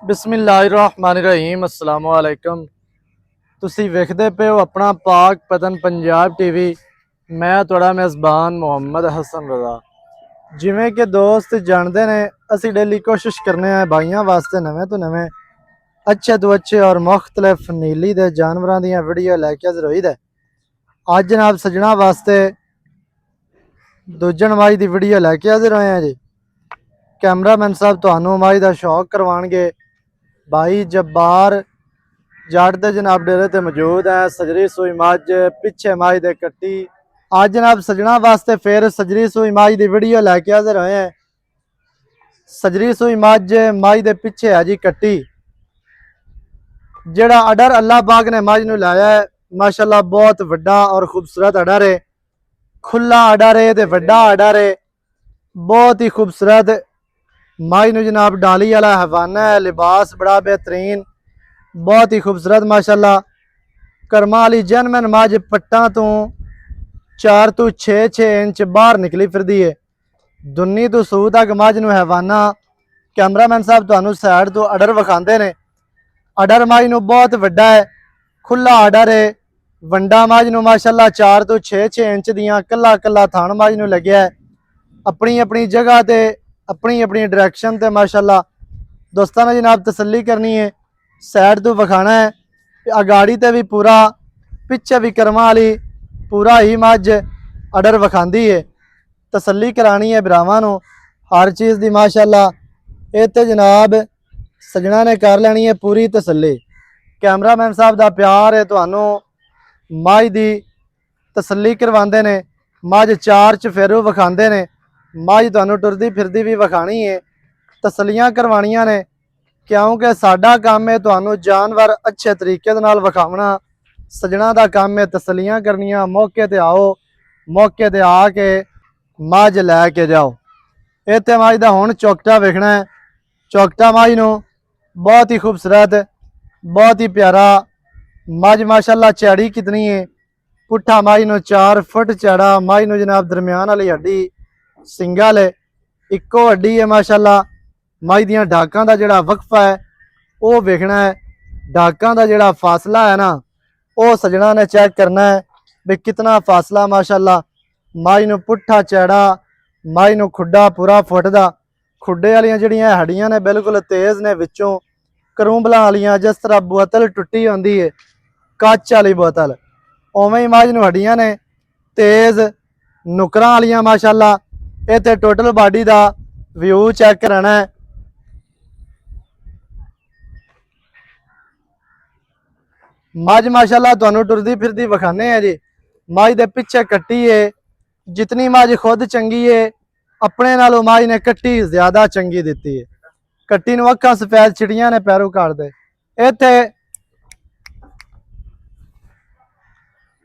बिस्मिल्लाहिर्रहमानिर्रहीम अस्सलाम वालेकुम। तुसी वेखदे पे हो अपना पाक पतन पंजाब टीवी। मैं तुहाड़ा मेज़बान मुहम्मद हसन रज़ा। जिमें कि दोस्त जानते ने असी डेली कोशिश करने हैं भाइयों वास्ते नवें तो नवें अच्छे तो अच्छे और मुख्तलिफ नीली दे जानवरों दी वीडियो लैके हाज़र होई दे। अज जनाब सजना वास्ते दूजन माई दी वीडियो लैके हाज़र होए हैं जी। कैमरामैन साहब तुहानू माई दा शौक करवाणगे। भाई जब्बार जट दे जनाब डेरे ते मौजूद है। सजरी सूई मझ पिछे माई दे कट्टी। आज जनाब सजना वास्ते फिर सजरी सूई माई दी वीडियो लैके हाज़र होए हैं। सजरी सूई मझ माई दे पिछे है जी कट्टी। जेड़ा अडर अल्लाह पाक ने मझ नूं लाया है माशाअल्लाह बहुत वड्डा और खूबसूरत अडर है। खुला अडर है ते वड्डा अडर है। बहुत ही खूबसूरत माई नूं जनाब डाली वाला हवाना है। लिबास बड़ा बेहतरीन बहुत ही खूबसूरत माशाअल्लाह। करमा वाली जनमन मझ पट्टा तो 4 तो 6 इंच बाहर निकली फिरदी है। दुन्नी तो सूह तक मझ नूं हवाना। कैमरामैन साहब तुहानू साइड तो अडर विखांदे ने। अडर मझ नूं बहुत वड्डा है। खुला अडर है। वंडा मझ नूं माशाअल्लाह 4 तो 6 इंच दियां कला कला थान मझ नूं लग्या है। अपनी अपनी जगह ते अपनी अपनी डायरैक्शन ते माशाअल्लाह दोस्तों ने जनाब तसल्ली करनी है। साइड तो विखाना है। अगाड़ी ते भी पूरा पिछे भी कर्मा वाली पूरा ही मझ अडर विखांदी है। तसल्ली करानी है भरावां नूं हर चीज़ की माशाअल्लाह। इत्थे जनाब सजना ने कर लैनी है पूरी तसल्ली। कैमरामैन साहब का प्यार है तुहानू मझ की तसल्ली करवाते ने। मझ चार चफेरू विखाते ने। मझ तुहानू टुरदी फिरदी भी विखानी है। तसलियां करवानियां ने क्योंकि साडा काम है तुहानू जानवर अच्छे तरीके नाल विखावना। सजना का काम है तसलियां करनियां। मौके ते आओ मौके ते आके मझ लैके जाओ। इत्थे मझ दा हुण चौकटा वेखना है। चौकटा मझ नूं बहुत ही खूबसूरत बहुत ही प्यारा मझ माशाअल्लाह चैड़ी कितनी है। पुट्ठा मझ नूं 4 फुट चैड़ा मझ नूं जनाब दरम्यान वाली हड्डी सिंगल है इक्को हड्डी है माशाअल्लाह। मझ दियां ढाकां दा जिहड़ा वक्फा है वो वेखना है। ढाकां दा जिहड़ा फासला है ना वो सजना ने चेक करना है भी कितना फासला माशाअल्लाह। मझ नूं पुट्ठा चैड़ा मझ नूं खुड्डा पूरा फुट दा। खुड्डे वालियां जिहड़ियां हड्डियां ने बिल्कुल तेज़ ने विचों करूंबलां वालियां जिस तरह बोतल टुटी होंदी है कच वाली बोतल उवें ही मझ नूं हड्डियां ने तेज़ नुकरां वालियां माशाअल्लाह। इत्थे टोटल बॉडी का व्यू चेक कराना है। मझ माशाअल्लाह तुहानू टुरदी फिरदी विखाने हैं जी। मझ दे पिछे कट्टी है। जितनी मझ खुद चंगी है अपने नालों मझ ने कट्टी ज्यादा चंगी दी है। कट्टी नूं अखां सफेद चिड़ियां ने पैरों काट दे। इत्थे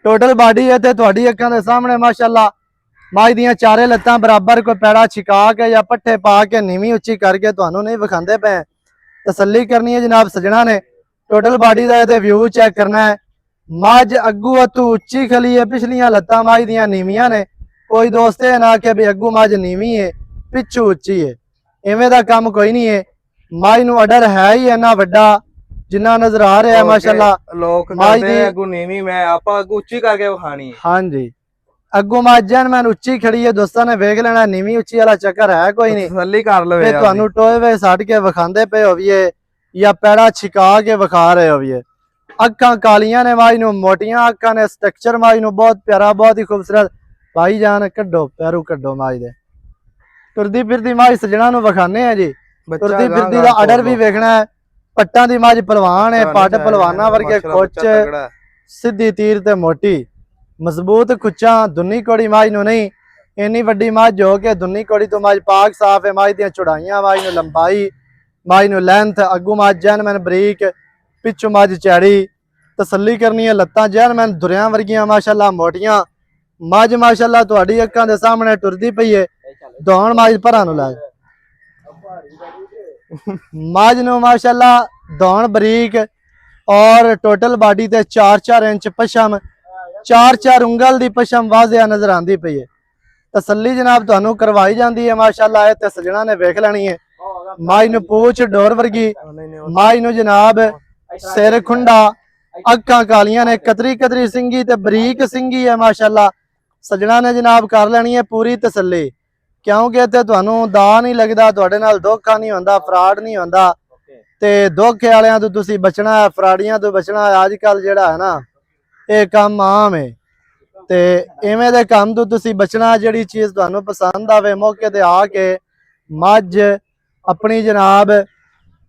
टोटल बॉडी इत्थे तुहाडी अखां दे सामने माशाअल्लाह। मझ दियां चारे लत्तां बराबर कोई पैड़ा छिका के या पट्ठे पा के नीवी उच्ची करके तुहानू नहीं विखांदे पे। तसल्ली करनी है जनाब सजना ने। टोटल बॉडी का इत्थे व्यू चेक करना है। मझ अग्गू अतू उच्ची खली है पिछलियां लत्तां मझ दियां नीवियां ने। कोई दोस्त ये ना कि भी अग्गू मझ नीवी है पिछू उच्ची है इवें दा काम कोई नहीं है। मझ नूं अडर है ही इन्ना वड्डा जिन्ना नजर आ रहा है माशाअल्लाह। लोग मझ कहते हैं अगू नीवी मैं आपा अगू उच्ची करके विखानी है। हाँ जी अगू मझ जैन उच्ची खड़ी है दोस्तों ने वेख लेना नीवी उच्ची वाला चक्कर है कोई नहीं। तसल्ली कर लवे तुहानू टोए वे सट के विखांदे पे होविए या पैड़ा छिका के विखा रहे होविए। अखां कालियां ने मझ नूं मोटियां अखां ने स्ट्रक्चर मझ नूं बहुत प्यारा बहुत ही खूबसूरत। भाई जान कड्डो पैरू कड्डो मझ दे। टुरदी फिरदी मझ सजना नूं विखाने हैं जी। टुरदी फिरदी दा अडर भी वेखना है। पट्टां दी मझ पलवान है पट पलवाना वर्गे खुच सीधी तीर ते मोटी मजबूत खुच्चां दुन्नी कोड़ी मझ नूं नहीं इन्नी वड्डी मझ हो के दुन्नी कोड़ी तो मझ पाक साफ है। मझ दियां चौड़ाइयां मझ नूं लंबाई मझ नूं लेंथ अग्गू मझ जैनमैन बरीक पिछू मझ चैड़ी। तसल्ली करनी है लत्तां जैनमैन दुरियां वर्गियां माशाअल्लाह मोटियां। मझ माशाअल्लाह तुहाडी अखां दे सामने टुरदी पई है। दौड़ मझ भरा नूं लै मझ नूं माशाअल्लाह दौड़ बरीक और टोटल बॉडी ते 4 इंच पशम 4 उंगल दी पशम वाजिया नजर आंदी पई है। तसल्ली जनाब तुहानू करवाई जाती है माशाअल्लाह। इत्थे सजना ने वेख लैनी है। ਮਾਈ ਨੂੰ ਪੂਛ ਡੋਰ ਵਰਗੀ, ਨਹੀਂ ਨਹੀਂ ਮਾਈ ਨੂੰ ਜਨਾਬ ਸਿਰ ਖੁੰਡਾ, ਅੱਖਾਂ ਕਾਲੀਆਂ ਨੇ, ਕਤਰੀ ਕਤਰੀ ਸਿੰਗੀ ਤੇ ਬਰੀਕ ਸਿੰਗੀ ਹੈ ਮਾਸ਼ਾਅੱਲਾ। ਸਜਣਾ ਨੇ ਜਨਾਬ ਕਰ ਲੈਣੀ ਹੈ ਪੂਰੀ ਤਸੱਲੀ, ਕਿਉਂਕਿ ਇੱਥੇ ਤੁਹਾਨੂੰ ਦਾ ਨਹੀਂ ਲੱਗਦਾ, ਤੁਹਾਡੇ ਨਾਲ ਧੋਖਾ ਨਹੀਂ ਹੁੰਦਾ, ਫਰਾਡ ਨਹੀਂ ਹੁੰਦਾ। ਤੇ ਧੋਖੇ ਵਾਲਿਆਂ ਤੋਂ ਤੁਸੀਂ ਬਚਣਾ ਹੈ, ਫਰਾਡੀਆਂ ਤੋਂ ਬਚਣਾ ਹੈ। ਅੱਜ ਕੱਲ ਜਿਹੜਾ ਹੈ ਨਾ ਇਹ ਕੰਮ ਆਮ ਹੈ, ਤੇ ਇਵੇਂ ਦੇ ਕੰਮ ਤੋਂ ਤੁਸੀਂ ਬਚਣਾ। ਜਿਹੜੀ ਚੀਜ਼ ਤੁਹਾਨੂੰ ਪਸੰਦ ਆਵੇ ਮੌਕੇ ਤੇ ਆ ਕੇ ਮੱਝ ਆਪਣੀ ਜਨਾਬ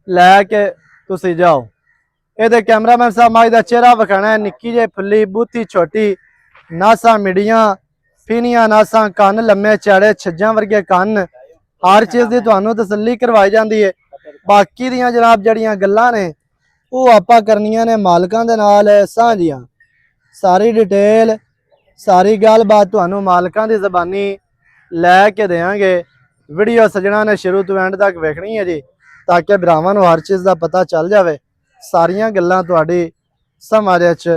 ਲੈ ਕੇ ਤੁਸੀਂ ਜਾਓ। ਇਹਦੇ ਕੈਮਰਾਮੈਨ ਸਾਹਿਬ ਮੱਝ ਦਾ ਚਿਹਰਾ ਵਿਖਾਣਾ ਹੈ, ਨਿੱਕੀ ਜਿਹੀ ਫੁੱਲੀ ਬੂਥੀ ਛੋਟੀ, ਨਾਸਾਂ ਮਿੜੀਆਂ ਫੀਨੀਆਂ ਨਾਸਾਂ, ਕੰਨ ਲੰਮੇ ਚੜੇ, ਛੱਜਾਂ ਵਰਗੇ ਕੰਨ, ਹਰ ਚੀਜ਼ ਦੀ ਤੁਹਾਨੂੰ ਤਸੱਲੀ ਕਰਵਾਈ ਜਾਂਦੀ ਹੈ। ਬਾਕੀ ਦੀਆਂ ਜਨਾਬ ਜਿਹੜੀਆਂ ਗੱਲਾਂ ਨੇ ਉਹ ਆਪਾਂ ਕਰਨੀਆਂ ਨੇ ਮਾਲਕਾਂ ਦੇ ਨਾਲ ਸਾਂਝੀਆਂ। ਸਾਰੀ ਡਿਟੇਲ ਸਾਰੀ ਗੱਲਬਾਤ ਤੁਹਾਨੂੰ ਮਾਲਕਾਂ ਦੀ ਜ਼ਬਾਨੀ ਲੈ ਕੇ ਦੇਵਾਂਗੇ। ਵੀਡੀਓ ਸਜਣਾ ਨੇ ਸ਼ੁਰੂ ਤੋਂ ਐਂਡ ਤੱਕ ਵੇਖਣੀ ਹੈ ਜੀ, ਤਾਂ ਕਿ ਭਰਾਵਾਂ ਨੂੰ ਹਰ ਚੀਜ਼ ਦਾ ਪਤਾ ਚੱਲ ਜਾਵੇ, ਸਾਰੀਆਂ ਗੱਲਾਂ ਤੁਹਾਡੀ ਸਮਝ ਵਿੱਚ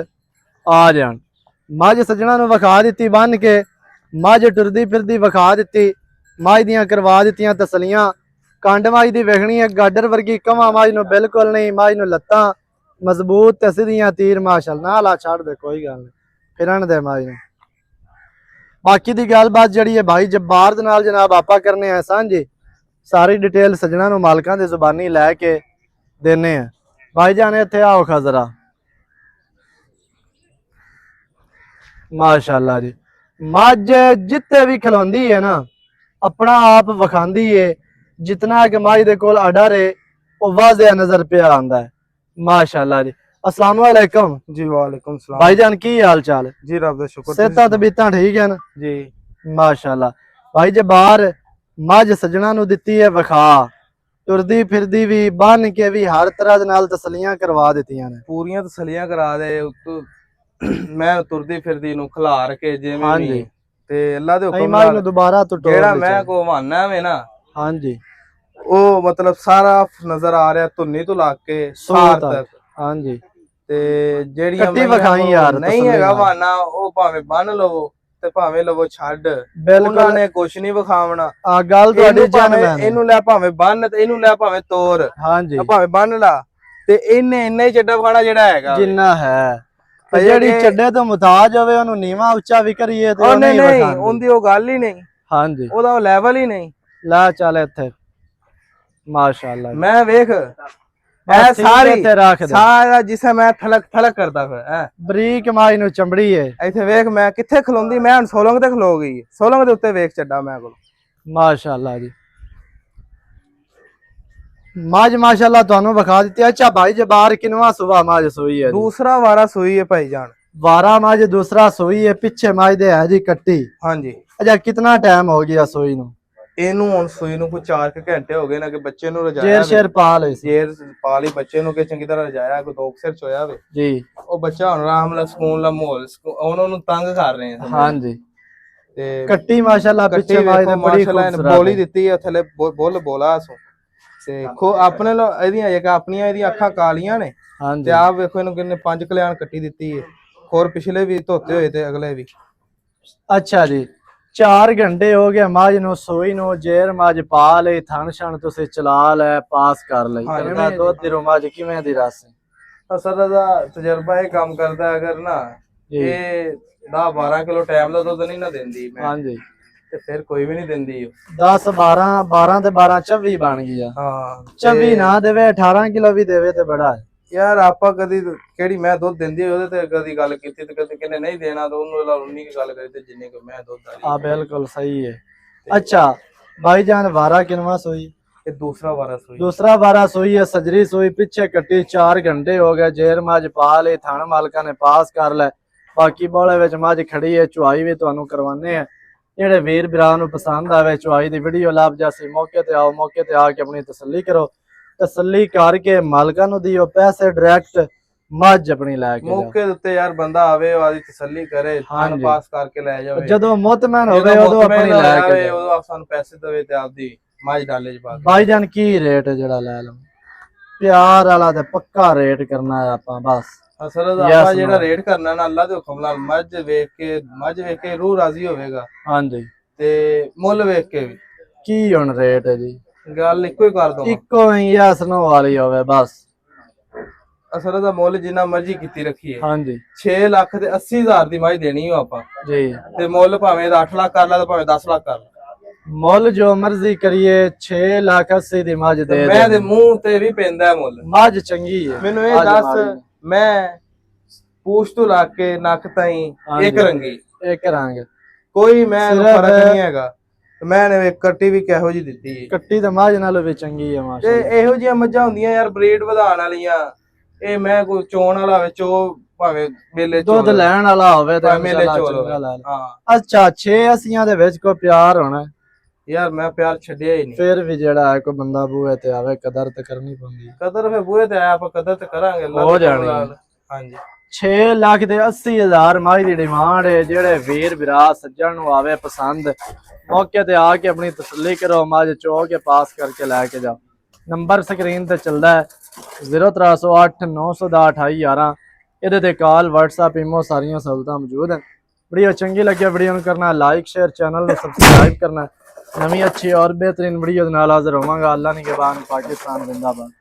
ਆ ਜਾਣ। ਮੱਝ ਸਜਣਾ ਨੂੰ ਵਿਖਾ ਦਿੱਤੀ ਬੰਨ ਕੇ, ਮੱਝ ਟੁਰਦੀ ਫਿਰਦੀ ਵਿਖਾ ਦਿੱਤੀ, ਮੱਝ ਦੀਆਂ ਕਰਵਾ ਦਿੱਤੀਆਂ ਤਸਲੀਆਂ। ਕੰਡ ਮੱਝ ਦੀ ਵੇਖਣੀ ਹੈ ਗਾਡਰ ਵਰਗੀ, ਕਵਾਂ ਮੱਝ ਨੂੰ ਬਿਲਕੁਲ ਨਹੀਂ, ਮੱਝ ਨੂੰ ਲੱਤਾਂ ਮਜ਼ਬੂਤ ਤੇ ਸਿੱਧੀਆਂ ਤੀਰ ਮਾਸ਼ਾਅੱਲਾ। ਨਾ ਲਾ ਛੱਡ ਦੇ, ਕੋਈ ਗੱਲ ਨਹੀਂ, ਫਿਰਨ ਦੇ ਮੱਝ ਨੂੰ। ਬਾਕੀ ਦੀ ਗੱਲਬਾਤ ਜਿਹੜੀ ਹੈ ਭਾਈ ਜੱਬਾਰ ਦੇ ਨਾਲ ਜਨਾਬ ਆਪਾਂ ਕਰਨੇ ਆ ਸਾਂਝੀ, ਸਾਰੀ ਡਿਟੇਲ ਸਜਣਾ ਨੂੰ ਮਾਲਕਾਂ ਦੀ ਜ਼ੁਬਾਨੀ ਲੈ ਕੇ ਦੇਣੇ ਆ। ਭਾਈ ਜਾਨ ਇੱਥੇ ਆਓ ਖਜ਼ਰਾ, ਮਾਸ਼ਾਅੱਲਾ ਜੀ। ਮੱਝ ਜਿੱਥੇ ਵੀ ਖਲੋਂਦੀ ਹੈ ਨਾ ਆਪਣਾ ਆਪ ਵਿਖਾਉਂਦੀ ਹੈ, ਜਿਤਨਾ ਕਿ ਮੱਝ ਦੇ ਕੋਲ ਆਰਡਰ ਹੈ ਉਹ ਵਾਜ਼ਿਹ ਨਜ਼ਰ ਪਿਆ ਆਂਦਾ ਹੈ ਮਾਸ਼ਾਅੱਲਾ ਜੀ। अस्सलाम वालेकुम जी वालेकुम सलाम भाईजान की हाल चाल जी, रब दा शुक्र। सेहतां तबीयतां ठीक है ना जी माशाअल्लाह। भाई जे बाहर मझ सजना नु दित्ती है विखा, तुरदी फिरदी भी बन के भी हर तरह दे नाल तसलियां करवा दित्तियां ने, पूरियां तसलियां करा दे उतो मैं तुरदी फिरदी नु खिलार के जिवें हाँ भी जी। ते अल्लाह दे अई हुक्म मझ नाल नु दोबारा तो टोर जेड़ा दी मैं चल। को मानना वे ना हाँ जी ओ मतलब सारा नजर आ रहा धुन्नी तो लाग के सार तक। हाँ जी ਤੇ ਜਿਹੜੀਆਂ ਕੱਟੀ ਵਿਖਾਈ ਯਾਰ ਨਹੀਂ ਤਸੱਲੀ ਹੈਗਾ ਨਾਲ। ਮਾਨਾ ਉਹ ਭਾਵੇਂ ਬੰਨ ਲਵੋ ਤੇ ਭਾਵੇਂ ਲਵੋ ਛੱਡ, ਬਿਲਕੁਲ ਉਹਨਾਂ ਨੇ ਕੁਛ ਨਹੀਂ ਵਿਖਾਵਣਾ। ਆ ਗੱਲ ਤੁਹਾਡੀ ਇਹਨੂੰ ਭਾਵੇਂ ਜਨਮ ਹੈ। ਇਹਨੂੰ ਲੈ ਭਾਵੇਂ ਬੰਨ ਤੇ ਇਹਨੂੰ ਲੈ ਭਾਵੇਂ ਤੋਰ, हाँ जी ਭਾਵੇਂ ਬੰਨ ਲਾ ਤੇ ਇਹਨੇ ਇੰਨਾ ਹੀ ਚੱਡਾ ਵਿਖਾਣਾ ਜਿਹੜਾ ਹੈਗਾ। ਜਿੰਨਾ ਹੈ ਤੇ ਅਜੇ ਜਿਹੜੀ ਕਿ- ਚੱਡੇ ਤੋਂ ਮੁਤਾਜ ਹੋਵੇ ਉਹਨੂੰ ਨੀਵਾ ਉੱਚਾ ਵੀ ਕਰੀਏ ਤੇ ਉਹ ਉਹਨੇ ਨਹੀਂ ਨਹੀਂ, ਵਿਖਾਉਂਦੀ। ਉਹਦੀ ਉਹ ਗੱਲ ਹੀ ਨਹੀਂ, हाँ जी ਉਹਦਾ ਉਹ ਲੈਵਲ ਹੀ ਨਹੀਂ। ला चल इत्थे माशाअल्लाह। ਮੈਂ ਵੇਖ बस ਇਹ ठीक ਸਾਰੀ इत्थे रख दे। ਸਾਰਾ ਜਿਸੇ ਮੈਂ ਥਲਕ ਥਲਕ ਕਰਦਾ ਫਿਰ ਹੈ ਬਰੀਕ ਮਾਈ ਨੂੰ ਚਮੜੀ ਏ ਇੱਥੇ ਵੇਖ ਮੈਂ ਕਿੱਥੇ ਖਲੋਂਦੀ, ਮੈਂ ਹੁਣ ਸੋਲੰਗ ਤੇ ਖਲੋ ਗਈ, ਸੋਲੰਗ ਦੇ ਉੱਤੇ ਵੇਖ ਚੱਡਾ ਮੈਂ ਕੋਲ। ਮਾਸ਼ਾਅੱਲਾ ਜੀ। ਮਾਜ ਮਾਸ਼ਾਅੱਲਾ ਤੁਹਾਨੂੰ ਵਿਖਾ ਦਿੱਤੀ। ਅੱਛਾ ਭਾਈ ਜਬਾਰ ਕਿਨਵਾ ਸੁਬਾ ਮਾਜ ਸੋਈ ਹੈ? ਦੂਸਰਾ ਵਾਰਾ ਸੂਈ ਹੈ ਭਾਈ ਜਾਨ। 12 ਮਾਜ दूसरा सोई है, पीछे माज दे है जी कट्टी। ਹਾਂਜੀ अच्छा कितना टाइम हो गया सोई नु? ਇਹਨੂੰ ਹੁਣ ਸੂਈ ਨੂੰ ਕੋਈ 4 ਘੰਟੇ ਹੋ ਗਏ ਨਾ ਕਿ ਬੱਚੇ ਨੂੰ ਰਜਾਇਆ जेर शेर पा ले सी ਜੇਰ ਪਾ ਲਈ ਬੱਚੇ ਨੂੰ ਕਿ ਚੰਗੀ ਤਰ੍ਹਾਂ ਰਜਾਇਆ, ਕੋਈ 2 ਸਿਰ ਚੋਇਆ ਵੇ। जी ਉਹ ਬੱਚਾ ਹੁਣ ਆਰਾਮ ਨਾਲ ਸਕੂਨ ਦਾ ਮਾਹੌਲ ਉਹਨਾਂ ਨੂੰ ਤੰਗ ਕਰ ਰਹੇ ਆ। हाँ जी ਤੇ कट्टी माशाअल्लाह ਕੱਟੀ पीछे माज ਵੇਖੋ दे बड़ी ਮਾਸ਼ਾਅੱਲਾ ਇਹਨੇ खूबसूरत ਬੋਲੀ है। ਦਿੱਤੀ ਹੈ ਥੱਲੇ ਬੁੱਲ ਬੋਲਾ ਸੋ ਤੇ ਆਪਣੇ ਇਹਦੀਆਂ ਇੱਕ ਆਪਣੀਆਂ ਇਹਦੀਆਂ ਅੱਖਾਂ ਕਾਲੀਆਂ ਨੇ हाँ ਤੇ जी ਆਪ ਵੇਖੋ ਇਹਨੂੰ ਕਿੰਨੇ 5 ਕਲਿਆਣ ਕੱਟੀ ਦਿੱਤੀ ਹੈ। ਹੋਰ ਪਿਛਲੇ ਵੀ ਧੋਤੇ ਹੋਏ ਤੇ ਅਗਲੇ ਵੀ। अच्छा जी 4 घंटे हो गए माज नु सोई नु, जेर माज पा ले, थन शन तुसी चला ले, पास कर ਲਈ। हाँ, ਕਿਵੇਂ ਦੁੱਧ ਦੀ ਰੋਮਾਜ ਕਿਵੇਂ ਦੀ ਰਸ? ਅਸਲ ਦਾ ਤਜਰਬਾ ਇਹ ਕੰਮ ਕਰਦਾ ਅਗਰ ਨਾ ਜੀ ਇਹ 10-12 ਕਿਲੋ ਟਾਈਮ ਦਾ ਦੁੱਧ ਨਹੀਂ ਨਾ ਦਿੰਦੀ ਮੈਂ हाँ जी ਤੇ ਫਿਰ ਕੋਈ ਵੀ ਨਹੀਂ ਦਿੰਦੀ ਉਹ। 10 12 12 ਤੇ 12 24 ਬਣ ਗਈ ਆ। ਹਾਂ 24 ਨਾ ਦੇਵੇ 18 ਕਿਲੋ ਵੀ ਦੇਵੇ ਤੇ ਬੜਾ ਹੈ। ਯਾਰ ਆਪਾਂ ਕਦੀ ਕਿਹੜੀ ਮੈਂ ਦੁੱਧ ਦਿੰਦੀ ਉਹਦੇ ਤੇ ਕਦੀ ਗੱਲ ਕੀਤੀ ਤੇ ਕਦੀ ਕਿਨੇ ਨਹੀਂ ਦੇਣਾ ਤਾਂ ਉਹਨੂੰ ਉਨੀ ਕੀ ਗੱਲ ਕਰੀ ਤੇ ਜਿੰਨੇ ਕਿ ਮੈਂ ਦੁੱਧ हाँ ਵਾਲੀ। बिल्कुल सही है। अच्छा भाईजान 12 किनवा सोई? ਇਹ ਦੂਸਰਾ ਵਾਰਾ ਸੂਈ। दूसरा 12 सोई है, सजरी सोई पीछे कट्टी। 4 घंटे हो गए, जेर मज पा ले, थान मालका ने पास कर ले। बाकी बोले विच मज खड़ी है, चुआई भी तुहानू करवाने हैं। ਜਿਹੜੇ ਵੀਰ ਭਰਾ ਨੂੰ ਪਸੰਦ ਆਵੇ ਚੁਆਈ ਦੀ ਵੀਡੀਓ ਲੱਭ ਜਾਸੀ, ਮੌਕੇ ਤੇ ਆਓ, ਮੌਕੇ ਤੇ ਆ ਕੇ ਆਪਣੀ ਤਸੱਲੀ ਕਰੋ, ਤਸੱਲੀ ਕਰਕੇ ਮਾਲਕਾਂ ਨੂੰ ਦਿਓ ਪੈਸੇ, ਡਾਇਰੈਕਟ ਮੱਝ ਆਪਣੀ ਲੈ ਕੇ ਜਾਓ। ਮੌਕੇ ਦੇ ਉੱਤੇ ਯਾਰ ਬੰਦਾ ਆਵੇ ਉਹ ਆਦੀ ਤਸੱਲੀ ਕਰੇ, ਥਾਨ ਹਾਂਜੀ। ਪਾਸ ਕਰਕੇ ਲੈ ਜਾਵੇ। ਜਦੋਂ ਮੁਤਮਨ ਹੋਵੇ ਉਦੋਂ ਆਪਣੀ ਲੈ ਕੇ ਜਾਓ। ਉਦੋਂ ਸਾਨੂੰ ਪੈਸੇ ਦੇਵੇ ਤੇ ਆਪਦੀ ਮੱਝ ਡਾਲੇ ਚ ਪਾ ਕੇ। ਭਾਈਜਾਨ ਕੀ ਰੇਟ ਜਿਹੜਾ ਲੈ ਲਵਾਂ? ਪਿਆਰ ਵਾਲਾ ਤੇ ਪੱਕਾ ਰੇਟ ਕਰਨਾ ਹੈ ਆਪਾਂ ਬਸ। ਅਸਲ ਦਾ ਆਪਾਂ ਜਿਹੜਾ ਰੇਟ ਕਰਨਾ ਨਾ ਅੱਲਾ ਦੇ ਹੁਕਮ ਨਾਲ ਮੱਝ ਵੇਖ ਕੇ ਰੂਹ ਰਾਜ਼ੀ ਹੋਵੇਗਾ। ਹਾਂਜੀ ਤੇ ਮੁੱਲ ਵੇਖ ਕੇ ਵੀ ਕੀ ਹੁਣ ਰੇਟ ਹੈ ਜੀ? ਗੱਲ ਇੱਕੋ ਹੀ ਕਰ ਦਵਾਂ। ਇੱਕੋ ਹੀ ਹਸਨੋਂ ਵਾਲੀ ਹੋਵੇ ਬਸ। ਅਸਲ ਦਾ ਮੁੱਲ ਜਿੰਨਾ ਮਰਜ਼ੀ ਕੀਤੀ ਰੱਖੀਏ, ਹਾਂਜੀ 6 ਲੱਖ ਤੇ 80,000 ਦੀ ਮੱਝ ਦੇਣੀ ਹੋ ਆਪਾਂ, ਜੀ। ਤੇ ਮੁੱਲ ਭਾਵੇਂ ਇਹਦਾ 8 ਲੱਖ ਕਰ ਲਾ ਤੇ ਭਾਵੇਂ 10 ਲੱਖ ਕਰ ਲਾ। ਮੁੱਲ ਜੋ ਮਰਜ਼ੀ ਕਰੀਏ 6,80,000 ਦੀ ਮੱਝ ਦੇ ਮੈਂ ਦੇ ਮੂੰਹ ਤੇ ਵੀ ਪੈਂਦਾ ਹੈ ਮੁੱਲ। ਮੱਝ ਚੰਗੀ ਹੈ। ਮੈਨੂੰ ਇਹ ਦੱਸ, ਮੈਂ ਪੂਛ ਤੋਂ ਲਾ ਕੇ ਨੱਕ ਤਾਈਂ ਇੱਕ ਰੰਗੀ, ਇੱਕ ਰੰਗ, ਕੋਈ ਮੈਂ ਫਰਕ ਨਹੀਂ ਹੈਗਾ। ਮੈਂ ਨੇ ਕੱਟੀ ਵੀ ਕਿਹੋ ਜੀ ਦਿੱਤੀ ਹੈ, ਕੱਟੀ ਤੇ ਮੱਝ ਨਾਲੋਂ ਵੀ ਚੰਗੀ ਹੈ ਮਾਸ਼ਾ। ਤੇ ਇਹੋ ਜਿਹੀਆਂ ਮੱਝਾਂ ਹੁੰਦੀਆਂ ਯਾਰ ਬਰੀਡ ਵਧਾਉਣ ਵਾਲੀਆਂ। ਇਹ ਮੈਂ ਕੋਈ ਚੋਣ ਵਾਲਾ ਵਿੱਚ ਉਹ ਭਾਵੇਂ ਮੇਲੇ ਦੁੱਧ ਲੈਣ ਵਾਲਾ ਹੋਵੇ ਤੇ ਮੇਲੇ ਚੋਲ ਚੰਗਾ ਲੈ ਲੈ। ਹਾਂ ਅੱਛਾ 6-80 ਦੇ ਵਿੱਚ ਕੋਈ ਪਿਆਰ ਹੋਣਾ ਯਾਰ, ਮੈਂ ਪਿਆਰ ਛੱਡਿਆ ਹੀ ਨਹੀਂ। ਫਿਰ ਵੀ ਜਿਹੜਾ ਹੈ ਕੋਈ ਬੰਦਾ ਬੂਹੇ ਤੇ ਆਵੇ ਕਦਰ ਤੇ ਕਰਨੀ ਪੈਂਦੀ ਹੈ। ਕਦਰ ਫਿਰ ਬੂਹੇ ਤੇ ਆਇਆ ਆਪਾਂ ਕਦਰ ਤੇ ਕਰਾਂਗੇ। ਹੋ ਜਾਣੀ। ਹਾਂਜੀ 6,80,000 ਮੱਝ ਦੀ ਡਿਮਾਂਡ ਹੈ। ਜਿਹੜੇ ਵੀਰ ਵਿਰਾ ਸੱਜਣ ਨੂੰ ਆਵੇ ਪਸੰਦ, ਮੌਕੇ ਤੇ ਆ ਕੇ ਆਪਣੀ ਤਸੱਲੀ ਕਰੋ, ਮੱਝ ਚੋ ਕੇ ਪਾਸ ਕਰਕੇ ਲੈ ਕੇ ਜਾਓ। ਨੰਬਰ ਸਕਰੀਨ ਤੇ ਚੱਲਦਾ ਹੈ 0308 910 2811। ਇਹਦੇ ਤੇ ਕਾਲ, WhatsApp, ਈਮੋ ਸਾਰੀਆਂ ਸਹੂਲਤਾਂ ਮੌਜੂਦ ਹਨ। ਵੀਡੀਓ ਚੰਗੀ ਲੱਗੇ ਵੀਡੀਓ ਨੂੰ ਕਰਨਾ ਲਾਈਕ, ਸ਼ੇਅਰ, ਚੈਨਲ ਨੂੰ ਸਬਸਕ੍ਰਾइब करना। नवी अच्छी और बेहतरीन वीडियो नाल हाजिर होवांगा। अल्लाह निगहबान, पाकिस्तान जिंदाबाद।